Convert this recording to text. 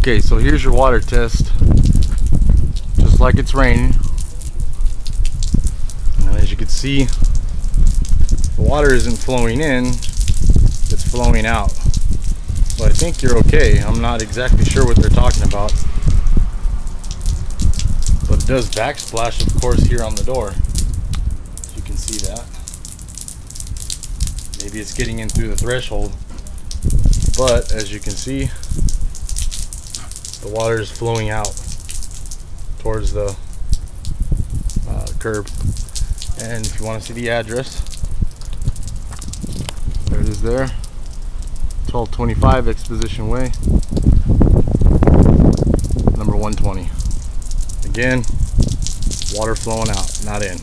Okay, so here's your water test. Just like it's raining. And as you can see, the water isn't flowing in, it's flowing out. So I think you're okay. I'm not exactly sure what they're talking about. But it does backsplash, of course, here on the door. You can see that. Maybe it's getting in through the threshold. But as you can see, the water is flowing out towards the curb. And if you want to see the address, there it is there. 1225 Exposition Way, number 120. Again, water flowing out, not in.